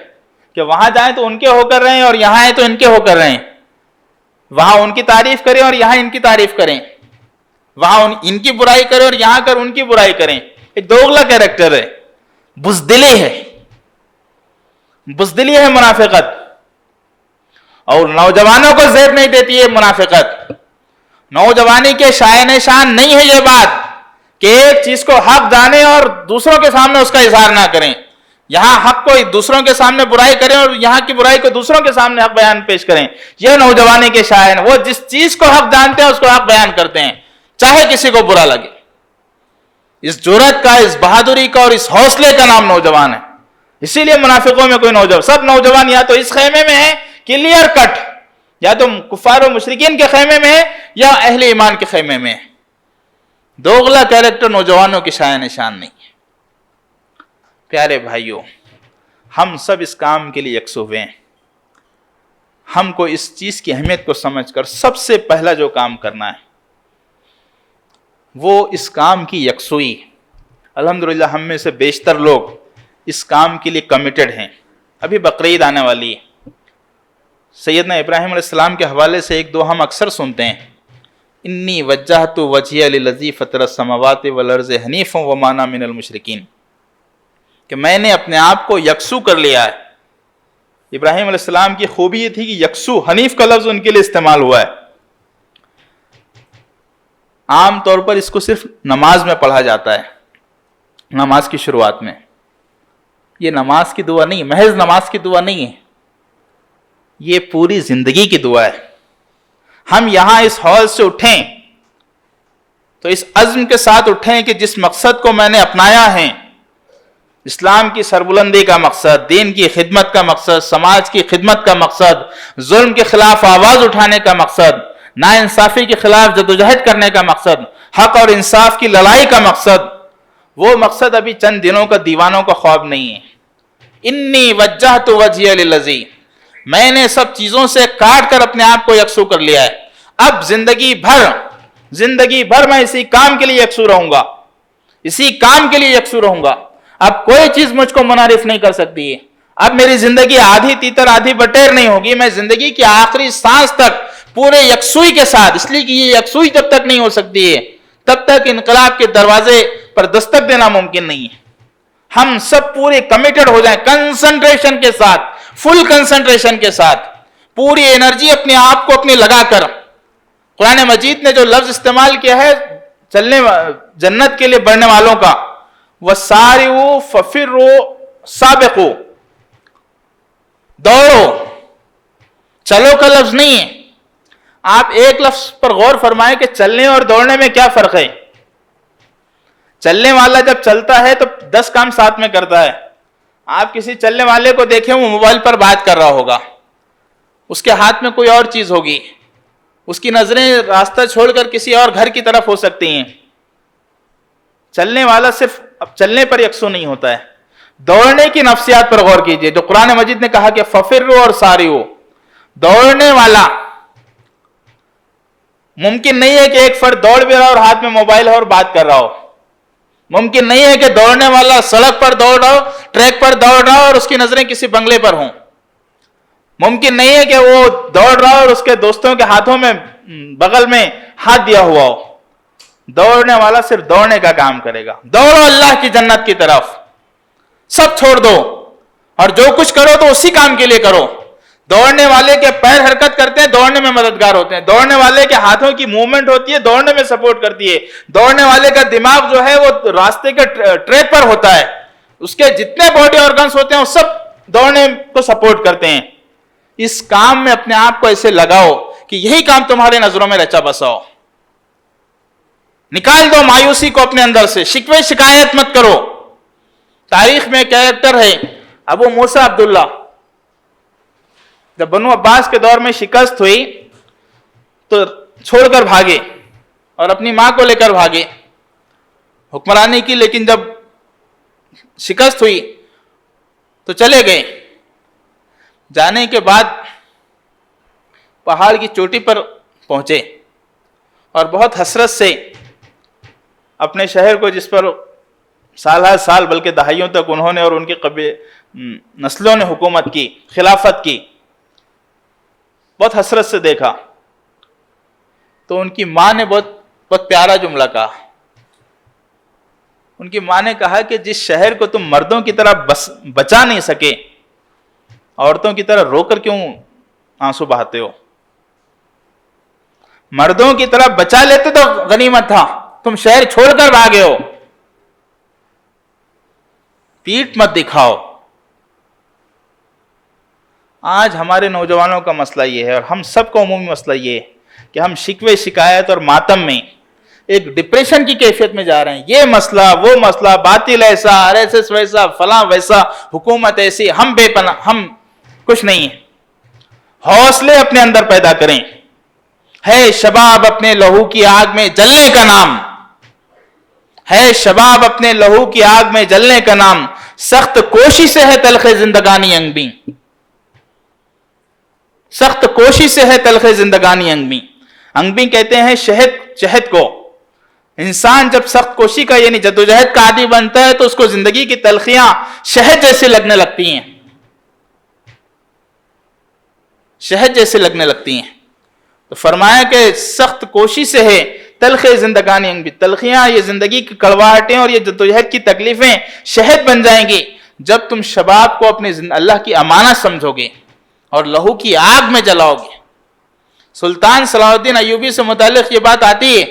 کہ وہاں جائیں تو ان کے ہو کر رہے ہیں اور یہاں آئیں تو ان کے ہو کر رہے ہیں. وہاں ان کی تعریف کریں اور یہاں ان کی تعریف کریں. وہاں ان کی برائی کریں اور یہاں کر ان کی برائی کریں. ایک دوغلا کیریکٹر ہے، بزدلی ہے منافقت. اور نوجوانوں کو زیب نہیں دیتی ہے منافقت. نوجوانی کے شائن شان نہیں ہے یہ بات کہ ایک چیز کو حق جانے اور دوسروں کے سامنے اس کا اظہار نہ کریں. یہاں حق کو دوسروں کے سامنے برائی کریں اور یہاں کی برائی کو دوسروں کے سامنے حق بیان پیش کریں. یہ نوجوانی کے شاعر ہیں. وہ جس چیز کو حق جانتے ہیں اس کو حق بیان کرتے ہیں چاہے کسی کو برا لگے. اس جرأت کا، اس بہادری کا اور اس حوصلے کا نام نوجوان ہے. اسی لیے منافقوں میں کوئی نوجوان، سب نوجوان یا تو اس خیمے میں ہیں کلیئر کٹ، یا تو کفار و مشرکین کے خیمے میں ہے یا اہل ایمان کے خیمے میں ہے. دوغلا کیریکٹر نوجوانوں کی شایع نشان نہیں. پیارے بھائیوں، ہم سب اس کام کے لیے یکسو ہوئے ہیں. ہم کو اس چیز کی اہمیت کو سمجھ کر سب سے پہلا جو کام کرنا ہے وہ اس کام کی یکسوئی. الحمدللہ ہم میں سے بیشتر لوگ اس کام کے لیے کمیٹڈ ہیں. ابھی بقرعید آنے والی ہے. سیدنا ابراہیم علیہ السلام کے حوالے سے ایک دو ہم اکثر سنتے ہیں، انی وجہت وجہی للذی فطر السماوات والارض حنیفا وما انا من المشرکین، کہ میں نے اپنے آپ کو یکسو کر لیا ہے. ابراہیم علیہ السلام کی خوبی یہ تھی کہ یکسو، حنیف کا لفظ ان کے لیے استعمال ہوا ہے. عام طور پر اس کو صرف نماز میں پڑھا جاتا ہے، نماز کی شروعات میں. یہ نماز کی دعا نہیں، محض نماز کی دعا نہیں ہے، یہ پوری زندگی کی دعا ہے. ہم یہاں اس ہال سے اٹھیں تو اس عزم کے ساتھ اٹھیں کہ جس مقصد کو میں نے اپنایا ہے، اسلام کی سربلندی کا مقصد، دین کی خدمت کا مقصد، سماج کی خدمت کا مقصد، ظلم کے خلاف آواز اٹھانے کا مقصد، ناانصافی کے خلاف جدوجہد کرنے کا مقصد، حق اور انصاف کی لڑائی کا مقصد، وہ مقصد ابھی چند دنوں کا دیوانوں کا خواب نہیں ہے. انی وجہت وجہی للذی، میں نے سب چیزوں سے کاٹ کر اپنے آپ کو یکسو کر لیا ہے. اب زندگی بھر میں اسی کام کے لیے یکسو رہوں گا، اسی کام کے لیے یکسو رہوں گا. اب کوئی چیز مجھ کو منحرف نہیں کر سکتی ہے. اب میری زندگی آدھی تیتر آدھی بٹیر نہیں ہوگی. میں زندگی کی آخری سانس تک پورے یکسوئی کے ساتھ، اس لیے کہ یہ یکسوئی جب تک نہیں ہو سکتی ہے تب تک انقلاب کے دروازے پر دستک دینا ممکن نہیں ہے. ہم سب پورے کمیٹڈ ہو جائیں، کنسنٹریشن کے ساتھ، فل کنسنٹریشن کے ساتھ، پوری انرجی اپنے آپ کو اپنی لگا کر. قرآن مجید نے جو لفظ استعمال کیا ہے جنت کے لیے بڑھنے والوں کا، وَسَارِعُوا فَفِرُّوا سَابِقُوا، دوڑو، چلو کا لفظ نہیں ہے. آپ ایک لفظ پر غور فرمائیں کہ چلنے اور دوڑنے میں کیا فرق ہے. چلنے والا جب چلتا ہے تو 10 کام ساتھ میں کرتا ہے. آپ کسی چلنے والے کو دیکھیں وہ موبائل پر بات کر رہا ہوگا، اس کے ہاتھ میں کوئی اور چیز ہوگی، اس کی نظریں راستہ چھوڑ کر کسی اور گھر کی طرف ہو سکتی ہیں. چلنے والا صرف اب چلنے پر یکسو نہیں ہوتا ہے. دوڑنے کی نفسیات پر غور کیجئے. جو قرآن مجید نے کہا کہ فَفِرُّوا اور سَارِعُوا، دوڑنے والا ممکن نہیں ہے کہ ایک فرد دوڑ بھی رہا اور ہاتھ میں موبائل ہے اور بات کر رہا ہو. ممکن نہیں ہے کہ دوڑنے والا سڑک پر دوڑ رہا ہو، ٹریک پر دوڑ رہا ہو اور اس کی نظریں کسی بنگلے پر ہوں. ممکن نہیں ہے کہ وہ دوڑ رہا ہو اور اس کے دوستوں کے ہاتھوں میں بغل میں ہاتھ دیا ہوا ہو. دوڑنے والا صرف دوڑنے کا کام کرے گا. دوڑو اللہ کی جنت کی طرف، سب چھوڑ دو اور جو کچھ کرو تو اسی کام کے لیے کرو. دوڑنے والے کے پیر حرکت کرتے ہیں، دوڑنے میں مددگار ہوتے ہیں. دوڑنے والے کے ہاتھوں کی موومنٹ ہوتی ہے، دوڑنے میں سپورٹ کرتی ہے. دوڑنے والے کا دماغ جو ہے وہ راستے کے ٹریک پر ہوتا ہے. اس کے جتنے باڈی آرگنز ہوتے ہیں وہ سب دوڑنے کو سپورٹ کرتے ہیں. اس کام میں اپنے آپ کو ایسے لگاؤ کہ یہی کام تمہارے نظروں میں رچا بسا ہو. نکال دو مایوسی کو اپنے اندر سے، شکوے شکایت مت کرو. تاریخ میں کیریکٹر ہے ابو موسیٰ عبداللہ. جب بنو عباس کے دور میں شکست ہوئی تو چھوڑ کر بھاگے اور اپنی ماں کو لے کر بھاگے حکمرانی کی. لیکن جب شکست ہوئی تو چلے گئے. جانے کے بعد پہاڑ کی چوٹی پر پہنچے اور بہت حسرت سے اپنے شہر کو، جس پر سال ہر سال بلکہ دہائیوں تک انہوں نے اور ان کے نسلوں نے حکومت کی، خلافت کی، بہت حسرت سے دیکھا. تو ان کی ماں نے بہت پیارا جملہ کہا. ان کی ماں نے کہا کہ جس شہر کو تم مردوں کی طرح بچا نہیں سکے، عورتوں کی طرح رو کر کیوں آنسو بہاتے ہو؟ مردوں کی طرح بچا لیتے تو غنیمت تھا، تم شہر چھوڑ کر بھاگے ہو. پیٹ مت دکھاؤ، آج ہمارے نوجوانوں کا مسئلہ یہ ہے، اور ہم سب کا عمومی مسئلہ یہ ہے کہ ہم شکوے شکایت اور ماتم میں ایک ڈپریشن کی کیفیت میں جا رہے ہیں. یہ مسئلہ، وہ مسئلہ، باطل ایسا، RSS ویسا، فلاں ویسا، حکومت ایسی، ہم بے پناہ، ہم کچھ نہیں ہے. حوصلے اپنے اندر پیدا کریں. ہے شباب اپنے لہو کی آگ میں جلنے کا نام، ہے شباب اپنے لہو کی آگ میں جلنے کا نام، سخت کوشش سے ہے تلخ زندگانی انگ بھی، سخت کوشش سے ہے تلخ زندگانی انگ بھی. انگ بھی کہتے ہیں شہد کو. انسان جب سخت کوشی کا یعنی جدوجہد کا عادی بنتا ہے تو اس کو زندگی کی تلخیاں شہد جیسے لگنے لگتی ہیں، شہد جیسے لگنے لگتی ہیں. تو فرمایا کہ سخت کوشش سے ہے تلخ زندگانی انگ بھی، تلخیاں، یہ زندگی کی کڑواہٹیں اور یہ جدوجہد کی تکلیفیں شہد بن جائیں گی جب تم شباب کو اپنے اللہ کی امانت سمجھو گے اور لہو کی آگ میں جلاؤ گے. سلطان صلاح الدین ایوبی سے متعلق یہ بات آتی ہے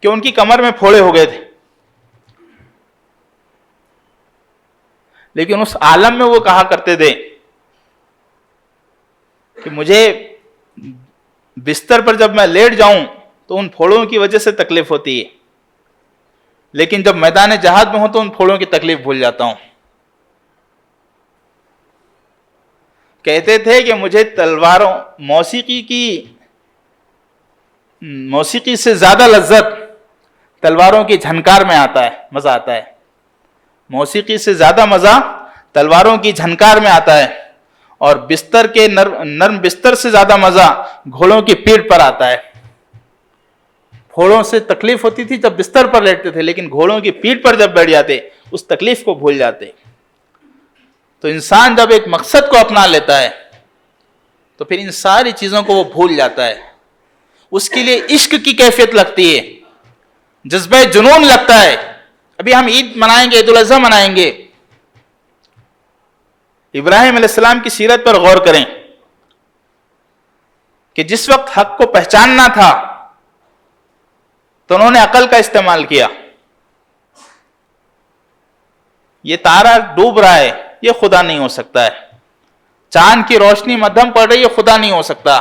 کہ ان کی کمر میں پھوڑے ہو گئے تھے، لیکن اس عالم میں وہ کہا کرتے تھے کہ مجھے بستر پر جب میں لیٹ جاؤں تو ان پھوڑوں کی وجہ سے تکلیف ہوتی ہے، لیکن جب میدان جہاد میں ہوں تو ان پھوڑوں کی تکلیف بھول جاتا ہوں. کہتے تھے کہ مجھے تلواروں موسیقی سے زیادہ لذت تلواروں کی جھنکار میں آتا ہے، مزہ آتا ہے. موسیقی سے زیادہ مزہ تلواروں کی جھنکار میں آتا ہے، اور بستر کے نرم بستر سے زیادہ مزہ گھوڑوں کی پیٹھ پر آتا ہے. گھوڑوں سے تکلیف ہوتی تھی جب بستر پر لیٹتے تھے، لیکن گھوڑوں کی پیٹھ پر جب بیٹھ جاتے اس تکلیف کو بھول جاتے. تو انسان جب ایک مقصد کو اپنا لیتا ہے تو پھر ان ساری چیزوں کو وہ بھول جاتا ہے. اس کے لیے عشق کی کیفیت لگتی ہے، جذبہ جنون لگتا ہے. ابھی ہم عید منائیں گے، عید الاضحیٰ منائیں گے. ابراہیم علیہ السلام کی سیرت پر غور کریں کہ جس وقت حق کو پہچاننا تھا تو انہوں نے عقل کا استعمال کیا. یہ تارا ڈوب رہا ہے، یہ خدا نہیں ہو سکتا ہے. چاند کی روشنی مدھم پڑ رہی ہے، خدا نہیں ہو سکتا.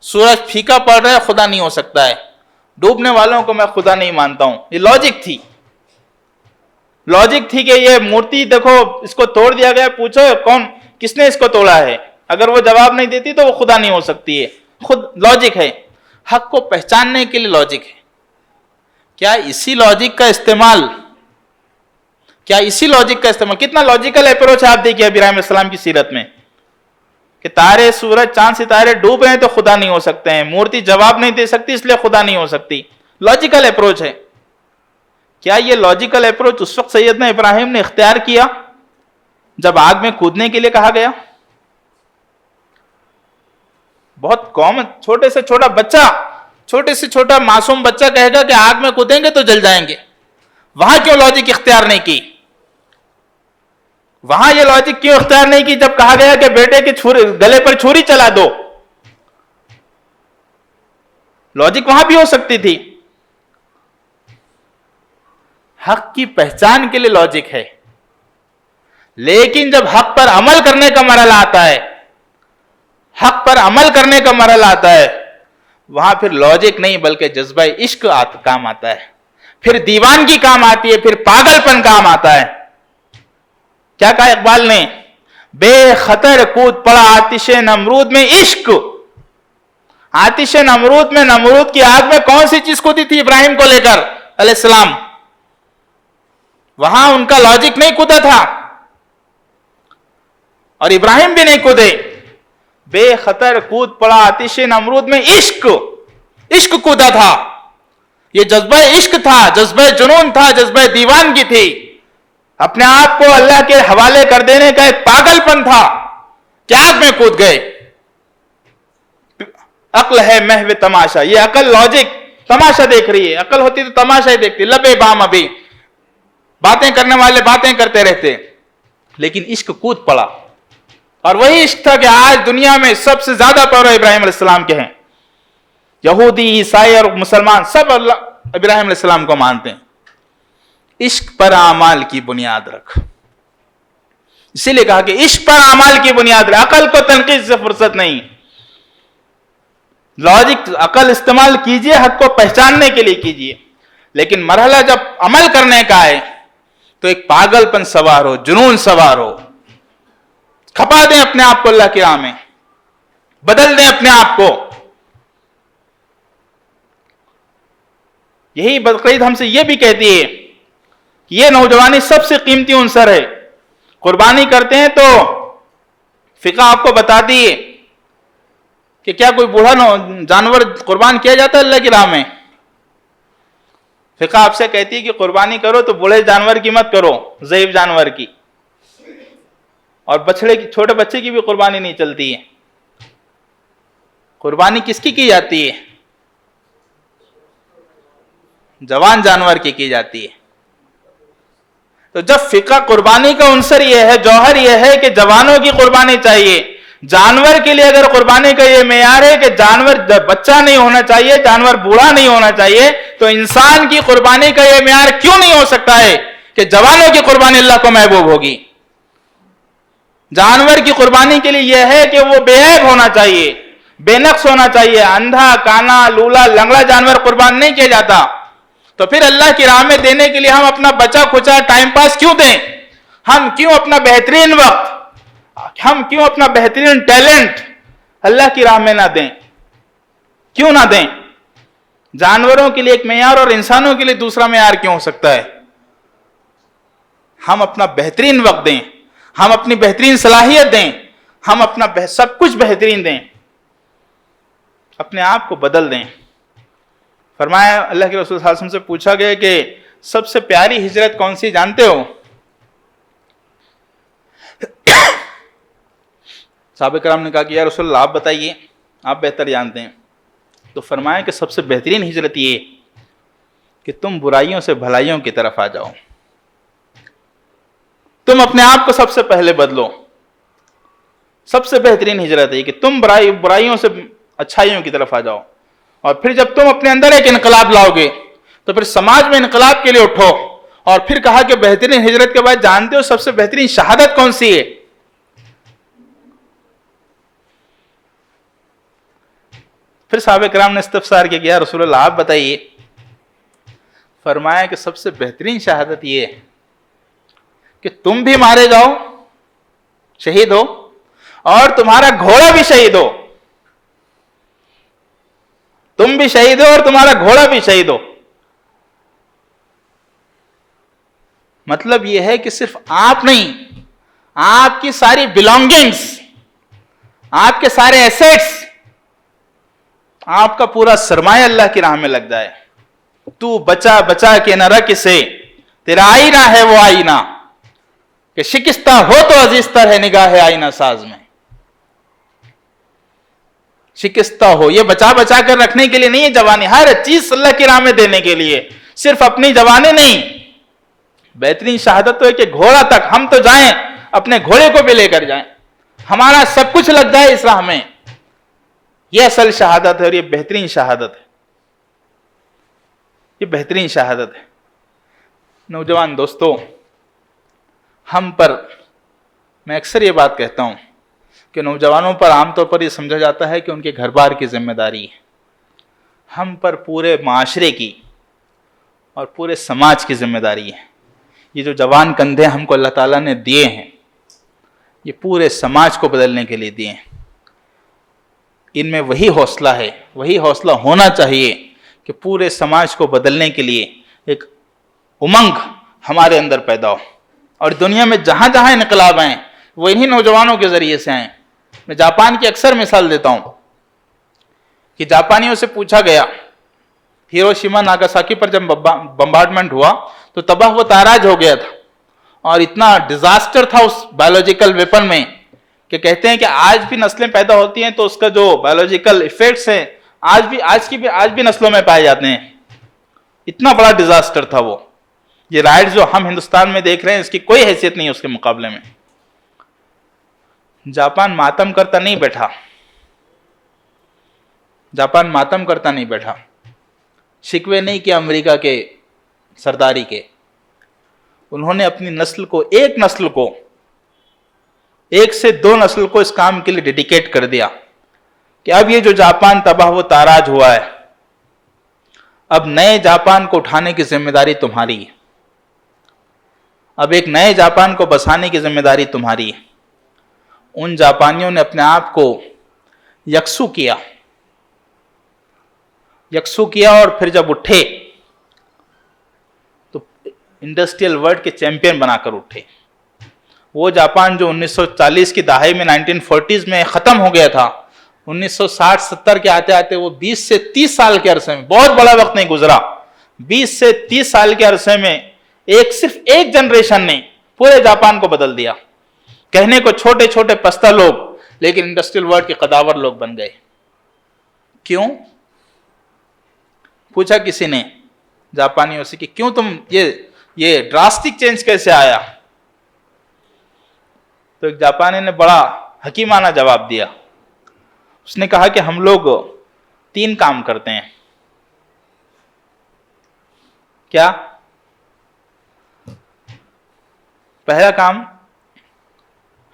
سورج پھیکا پڑ رہا ہے، خدا نہیں ہو سکتا ہے. ڈوبنے والوں کو میں خدا نہیں مانتا ہوں. یہ لاجک تھی، لاجک تھی کہ یہ مورتی دیکھو اس کو توڑ دیا گیا، پوچھو کس نے اس کو توڑا ہے. اگر وہ جواب نہیں دیتی تو وہ خدا نہیں ہو سکتی ہے. خود لاجک ہے. حق کو پہچاننے کے لیے لاجک ہے. کیا اسی لاجک کا استعمال کتنا لاجیکل اپروچ آپ دیکھیے ابراہیم علیہ السلام کی سیرت میں کہ تارے، سورج، چاند، ستارے ڈوب رہے ہیں تو خدا نہیں ہو سکتے ہیں. مورتی جواب نہیں دے سکتی اس لیے خدا نہیں ہو سکتی. لاجیکل اپروچ ہے. کیا یہ لاجیکل اپروچ اس وقت سیدنا ابراہیم نے اختیار کیا جب آگ میں کودنے کے لیے کہا گیا؟ بہت کامن، چھوٹے سے چھوٹا معصوم بچہ کہے گا کہ آگ میں کودیں گے تو جل جائیں گے. وہاں کیوں لاجک اختیار نہیں کی؟ وہاں یہ لاجک کیوں اختیار نہیں کی جب کہا گیا کہ بیٹے کے گلے پر چھری چلا دو؟ لاجک وہاں بھی ہو سکتی تھی. حق کی پہچان کے لیے لاجک ہے، لیکن جب حق پر عمل کرنے کا مرحلہ آتا ہے وہاں پھر لاجک نہیں بلکہ جذبہ عشق کام آتا ہے. پھر دیوانگی کام آتی ہے، پھر پاگل پن کام آتا ہے. کیا کہا اقبال نے؟ بے خطر کود پڑا آتش نمرود میں عشق. آتش نمرود میں، نمرود کی آگ میں کون سی چیز کودی تھی ابراہیم کو لے کر علیہ السلام؟ وہاں ان کا لاجک نہیں کودا تھا اور ابراہیم بھی نہیں کودے. بے خطر کود پڑا آتش نمرود میں عشق کودا تھا. یہ جذبہ عشق تھا، جذبہ جنون تھا، جذبہ دیوانگی تھی. اپنے آپ کو اللہ کے حوالے کر دینے کا ایک پاگل پن تھا کہ آگ میں کود گئے. عقل ہے محو تماشا. یہ عقل لاجک تماشا دیکھ رہی ہے. عقل ہوتی تو تماشا ہی دیکھتی. لبے بام ابھی باتیں کرنے والے باتیں کرتے رہتے، لیکن عشق کود پڑا. اور وہی عشق تھا کہ آج دنیا میں سب سے زیادہ پیرو ابراہیم علیہ السلام کے ہیں. یہودی، عیسائی اور مسلمان سب ابراہیم علیہ السلام کو مانتے ہیں. عشق پر اعمال کی بنیاد رکھ. اسی لیے کہا کہ عشق پر اعمال کی بنیاد ہے، عقل کو تنقید سے فرصت نہیں. لاجک عقل استعمال کیجئے، حق کو پہچاننے کے لیے کیجئے، لیکن مرحلہ جب عمل کرنے کا ہے تو ایک پاگل پن سوار ہو، جنون سوار ہو. کھپا دیں اپنے آپ کو اللہ کی راہ میں، بدل دیں اپنے آپ کو. یہی بقرعید ہم سے یہ بھی کہتی ہے کہ یہ نوجوانی سب سے قیمتی عنصر ہے. قربانی کرتے ہیں تو فقہ آپ کو بتاتی ہے کہ کیا کوئی بوڑھا جانور قربان کیا جاتا ہے اللہ کی راہ میں؟ فقہ آپ سے کہتی ہے کہ قربانی کرو تو بوڑھے جانور کی مت کرو، ضعیف جانور کی. اور بچڑے کی، چھوٹے بچے کی بھی قربانی نہیں چلتی ہے. قربانی کس کی جاتی ہے؟ جوان جانور کی جاتی ہے. تو جب فقہ قربانی کا عنصر یہ ہے، جوہر یہ ہے کہ جوانوں کی قربانی چاہیے، جانور کے لیے اگر قربانی کا یہ معیار ہے کہ جانور بچہ نہیں ہونا چاہیے، جانور بوڑھا نہیں ہونا چاہیے، تو انسان کی قربانی کا یہ معیار کیوں نہیں ہو سکتا ہے کہ جوانوں کی قربانی اللہ کو محبوب ہوگی؟ جانور کی قربانی کے لیے یہ ہے کہ وہ بے عیب ہونا چاہیے، بے نقص ہونا چاہیے. اندھا، کانا، لولا، لنگڑا جانور قربان نہیں کیا جاتا. تو پھر اللہ کی راہ میں دینے کے لیے ہم اپنا بچا کھچا ٹائم پاس کیوں دیں؟ ہم کیوں اپنا بہترین وقت، ہم کیوں اپنا بہترین ٹیلنٹ اللہ کی راہ میں نہ دیں؟ کیوں نہ دیں؟ جانوروں کے لیے ایک معیار اور انسانوں کے لیے دوسرا معیار کیوں ہو سکتا ہے؟ ہم اپنا بہترین وقت دیں، ہم اپنی بہترین صلاحیت دیں، ہم اپنا سب کچھ بہترین دیں، اپنے آپ کو بدل دیں. فرمایا، اللہ کے رسول صلی اللہ علیہ وسلم سے پوچھا گیا کہ سب سے پیاری ہجرت کون سی جانتے ہو؟ صحابہ کرام نے کہا کہ یا رسول اللہ آپ بتائیے، آپ بہتر جانتے ہیں. تو فرمایا کہ سب سے بہترین ہجرت یہ کہ تم برائیوں سے بھلائیوں کی طرف آ جاؤ. تم اپنے آپ کو سب سے پہلے بدلو. سب سے بہترین ہجرت ہے کہ تم برائیوں سے اچھائیوں کی طرف آ جاؤ. اور پھر جب تم اپنے اندر ایک انقلاب لاؤ گے تو پھر سماج میں انقلاب کے لیے اٹھو. اور پھر کہا کہ بہترین ہجرت کے بعد جانتے ہو سب سے بہترین شہادت کون سی ہے؟ پھر صحابہ کرام نے استفسار کیا کہ یا رسول اللہ آپ بتائیے. فرمایا کہ سب سے بہترین شہادت یہ ہے کہ تم بھی مارے جاؤ، شہید ہو، اور تمہارا گھوڑا بھی شہید ہو. تم بھی شہید ہو اور تمہارا گھوڑا بھی شہید ہو. مطلب یہ ہے کہ صرف آپ نہیں، آپ کی ساری بلانگنگز، آپ کے سارے ایسیٹس، آپ کا پورا سرمایہ اللہ کی راہ میں لگ جائے. تو بچا بچا کے نہ رکھ سے، تیرا آئینہ ہے وہ آئینہ کہ شکستہ ہو تو عزیز تر ہے نگاہ آئینہ ساز میں. شکستہ ہو، یہ بچا بچا کر رکھنے کے لیے نہیں ہے جوانی، ہر چیز اللہ کی راہ میں دینے کے لیے. صرف اپنی جوانی نہیں. بہترین شہادت تو ہے کہ گھوڑا تک ہم تو جائیں، اپنے گھوڑے کو بھی لے کر جائیں، ہمارا سب کچھ لگ جائے اس راہ میں. یہ اصل شہادت ہے اور یہ بہترین شہادت ہے. یہ بہترین شہادت ہے. نوجوان دوستو، ہم پر، میں اکثر یہ بات کہتا ہوں کہ نوجوانوں پر عام طور پر یہ سمجھا جاتا ہے کہ ان کے گھر بار کی ذمہ داری ہے. ہم پر پورے معاشرے کی اور پورے سماج کی ذمہ داری ہے. یہ جو جوان کندھے ہم کو اللہ تعالیٰ نے دیے ہیں، یہ پورے سماج کو بدلنے کے لیے دیے ہیں. ان میں وہی حوصلہ ہے، وہی حوصلہ ہونا چاہیے کہ پورے سماج کو بدلنے کے لیے ایک امنگ ہمارے اندر پیدا ہو. اور دنیا میں جہاں جہاں انقلاب آئیں وہ انہی نوجوانوں کے ذریعے سے آئیں. میں جاپان کی اکثر مثال دیتا ہوں کہ جاپانیوں سے پوچھا گیا، ہیروشیما ناگاساکی پر جب بمبارڈمنٹ ہوا تو تباہ و تاراج ہو گیا تھا، اور اتنا ڈیزاسٹر تھا اس بایولوجیکل ویپن میں کہ کہتے ہیں کہ آج بھی نسلیں پیدا ہوتی ہیں تو اس کا جو بایولوجیکل ایفیکٹس ہیں آج بھی نسلوں میں پائے جاتے ہیں. اتنا بڑا ڈیزاسٹر تھا وہ. یہ رائٹ جو ہم ہندوستان میں دیکھ رہے ہیں اس کی کوئی حیثیت نہیں اس کے مقابلے میں. جاپان ماتم کرتا نہیں بیٹھا. جاپان ماتم کرتا نہیں بیٹھا. شکوے نہیں کیا امریکہ کے سرداری کے. انہوں نے اپنی نسل کو، ایک نسل کو 1 سے 2 نسل کو اس کام کے لیے ڈیڈیکیٹ کر دیا کہ اب یہ جو جاپان تباہ و تاراج ہوا ہے، اب نئے جاپان کو اٹھانے کی ذمہ داری تمہاری ہے، اب ایک نئے جاپان کو بسانے کی ذمہ داری تمہاری ہے۔ ان جاپانیوں نے اپنے آپ کو یکسو کیا اور پھر جب اٹھے تو انڈسٹریل ورلڈ کے چیمپئن بنا کر اٹھے۔ وہ جاپان جو 1940 کی دہائی میں 1940s میں ختم ہو گیا تھا، 1960-70 کے آتے آتے وہ 20 سے 30 سال کے عرصے میں، بہت بڑا وقت نہیں گزرا، 20 سے 30 سال کے عرصے میں صرف ایک جنریشن نے پورے جاپان کو بدل دیا۔ کہنے کو چھوٹے چھوٹے پستہ لوگ، لیکن انڈسٹریل ورلڈ کے قداور لوگ بن گئے۔ کیوں؟ پوچھا کسی نے جاپانیوں سے کہ کیوں تم یہ ڈراسٹک چینج کیسے آیا؟ تو ایک جاپانی نے بڑا حکیمانہ جواب دیا۔ اس نے کہا کہ ہم لوگ 3 کام کرتے ہیں۔ کیا؟ پہلا کام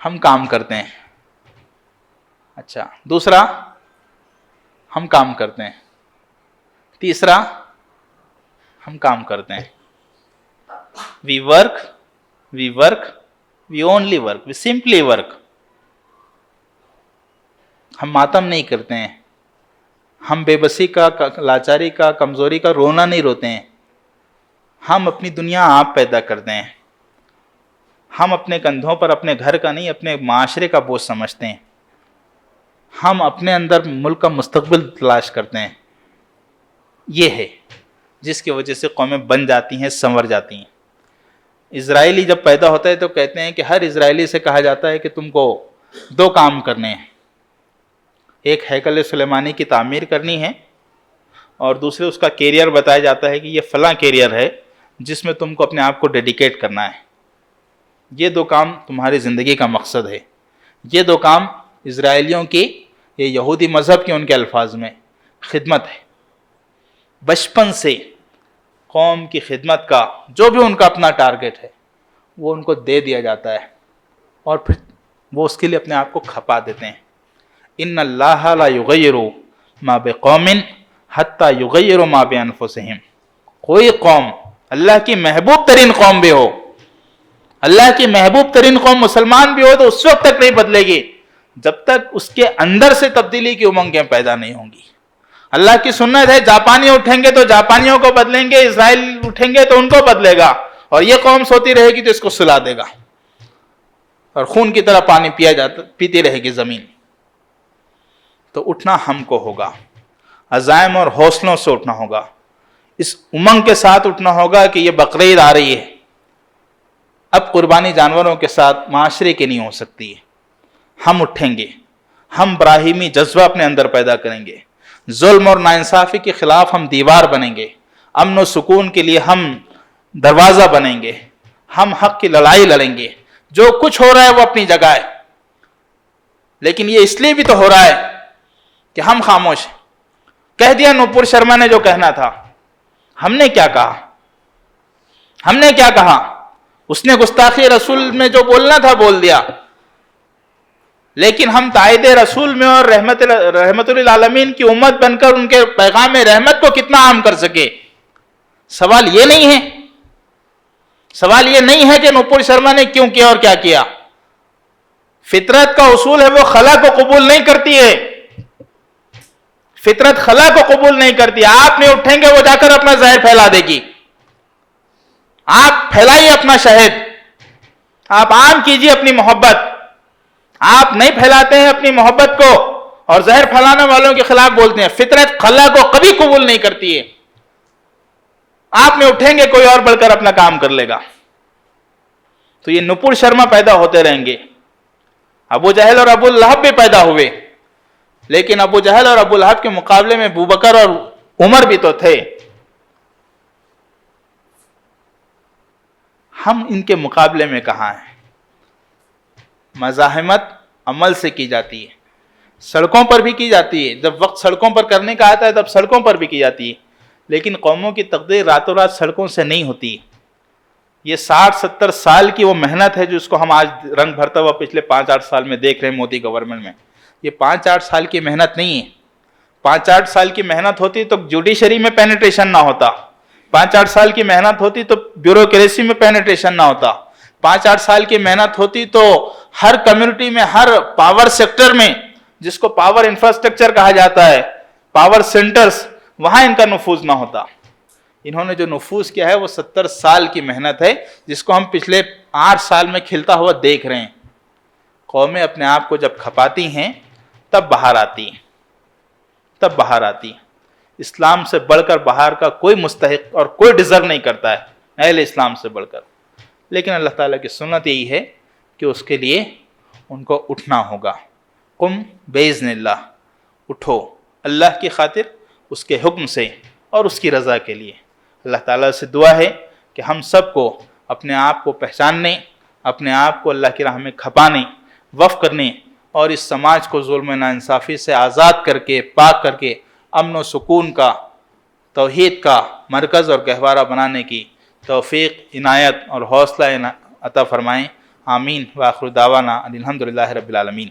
ہم کام کرتے ہیں، اچھا، دوسرا ہم کام کرتے ہیں، تیسرا ہم کام کرتے ہیں۔ We work, we only work, we simply work. ہم ماتم نہیں کرتے ہیں، ہم بے بسی کا، لاچاری کا، کمزوری کا رونا نہیں روتے ہیں۔ ہم اپنی دنیا آپ پیدا کرتے ہیں۔ ہم اپنے کندھوں پر اپنے گھر کا نہیں، اپنے معاشرے کا بوجھ سمجھتے ہیں۔ ہم اپنے اندر ملک کا مستقبل تلاش کرتے ہیں۔ یہ ہے جس کی وجہ سے قومیں بن جاتی ہیں، سنور جاتی ہیں۔ اسرائیلی جب پیدا ہوتا ہے تو کہتے ہیں کہ ہر اسرائیلی سے کہا جاتا ہے کہ تم کو 2 کام کرنے ہیں، ایک ہیکل سلیمانی کی تعمیر کرنی ہے، اور دوسرے اس کا کیریئر بتایا جاتا ہے کہ یہ فلاں کیریئر ہے جس میں تم کو اپنے آپ کو ڈیڈیکیٹ کرنا ہے۔ یہ 2 کام تمہاری زندگی کا مقصد ہے۔ یہ 2 کام اسرائیلیوں کی، یہ یہودی مذہب کے ان کے الفاظ میں خدمت ہے۔ بچپن سے قوم کی خدمت کا جو بھی ان کا اپنا ٹارگٹ ہے وہ ان کو دے دیا جاتا ہے، اور پھر وہ اس کے لیے اپنے آپ کو کھپا دیتے ہیں۔ ان اللہ لا یغیر ما بقوم حتی یغیروا ما بانفسہم۔ کوئی قوم، اللہ کی محبوب ترین قوم بھی ہو، اللہ کی محبوب ترین قوم مسلمان بھی ہو، تو اس وقت تک نہیں بدلے گی جب تک اس کے اندر سے تبدیلی کی امنگیں پیدا نہیں ہوں گی۔ اللہ کی سنت ہے، جاپانی اٹھیں گے تو جاپانیوں کو بدلیں گے، اسرائیل اٹھیں گے تو ان کو بدلے گا، اور یہ قوم سوتی رہے گی تو اس کو سلا دے گا، اور خون کی طرح پانی پیتی رہے گی زمین۔ تو اٹھنا ہم کو ہوگا، عزائم اور حوصلوں سے اٹھنا ہوگا، اس امنگ کے ساتھ اٹھنا ہوگا کہ یہ بقرعید آ رہی ہے، اب قربانی جانوروں کے ساتھ معاشرے کی نہیں ہو سکتی ہے۔ ہم اٹھیں گے، ہم ابراہیمی جذبہ اپنے اندر پیدا کریں گے، ظلم اور ناانصافی کے خلاف ہم دیوار بنیں گے، امن و سکون کے لیے ہم دروازہ بنیں گے، ہم حق کی لڑائی لڑیں گے۔ جو کچھ ہو رہا ہے وہ اپنی جگہ ہے، لیکن یہ اس لیے بھی تو ہو رہا ہے کہ ہم خاموش ہیں۔ کہہ دیا نوپور شرما نے جو کہنا تھا، ہم نے کیا کہا؟ ہم نے کیا کہا؟ اس نے گستاخی رسول میں جو بولنا تھا بول دیا، لیکن ہم تائید رسول میں اور رحمت للعالمین کی امت بن کر ان کے پیغام رحمت کو کتنا عام کر سکے؟ سوال یہ نہیں ہے، سوال یہ نہیں ہے کہ نوپور شرما نے کیوں کیا اور کیا کیا۔ فطرت کا اصول ہے وہ خلا کو قبول نہیں کرتی ہے، فطرت خلا کو قبول نہیں کرتی۔ آپ نہیں اٹھیں گے وہ جا کر اپنا زہر پھیلا دے گی۔ آپ پھیلائیے اپنا شہد، آپ عام کیجیے اپنی محبت۔ آپ نہیں پھیلاتے ہیں اپنی محبت کو اور زہر پھیلانے والوں کے خلاف بولتے ہیں۔ فطرت خلا کو کبھی قبول نہیں کرتی ہے۔ آپ نہیں اٹھیں گے کوئی اور بڑھ کر اپنا کام کر لے گا۔ تو یہ نپور شرما پیدا ہوتے رہیں گے۔ ابو جہل اور ابو لہب بھی پیدا ہوئے، لیکن ابو جہل اور ابو لہب کے مقابلے میں ابو بکر اور عمر بھی تو تھے۔ ہم ان کے مقابلے میں کہاں ہیں؟ مزاحمت عمل سے کی جاتی ہے، سڑکوں پر بھی کی جاتی ہے۔ جب وقت سڑکوں پر کرنے کا آتا ہے تب سڑکوں پر بھی کی جاتی ہے، لیکن قوموں کی تقدیر راتوں رات سڑکوں سے نہیں ہوتی۔ یہ 60-70 سال کی وہ محنت ہے جو اس کو ہم آج رنگ بھرتا ہوا پچھلے 5-8 سال میں دیکھ رہے ہیں مودی گورنمنٹ میں. یہ 5-8 سال کی محنت نہیں ہے. 5-8 سال کی محنت ہوتی تو جوڈیشری میں پینیٹریشن نہ ہوتا. 5-8 سال کی محنت ہوتی تو بیوروکریسی میں پینیٹریشن نہ ہوتا. 5-8 سال کی محنت ہوتی تو ہر کمیونٹی میں، ہر پاور سیکٹر میں، جس کو پاور انفراسٹرکچر کہا جاتا ہے، پاور سینٹرز، وہاں ان کا نفوذ نہ ہوتا. انہوں نے جو نفوذ کیا ہے وہ 70 سال کی محنت ہے، جس کو ہم پچھلے 8 سال میں کھلتا ہوا دیکھ رہے ہیں. قومیں اپنے آپ کو جب کھپاتی ہیں تب بہار آتی ہیں، تب بہار آتی ہیں. اسلام سے بڑھ کر بہار کا کوئی مستحق اور کوئی ڈیزرو نہیں کرتا ہے اہل اسلام سے بڑھ کر. لیکن اللہ تعالیٰ کی سنت یہی ہے کہ اس کے لیے ان کو اٹھنا ہوگا. قم باذن اللہ، اٹھو اللہ کی خاطر، اس کے حکم سے اور اس کی رضا کے لیے. اللہ تعالیٰ سے دعا ہے کہ ہم سب کو اپنے آپ کو پہچاننے، اپنے آپ کو اللہ کی راہ میں کھپانے، وقف کرنے اور اس سماج کو ظلم و ناانصافی سے آزاد کر کے، پاک کر کے، امن و سکون کا، توحید کا مرکز اور گہوارہ بنانے کی توفیق، عنایت اور حوصلہ عطا فرمائیں. آمین. وآخر دعوانا الحمدللہ رب العالمین.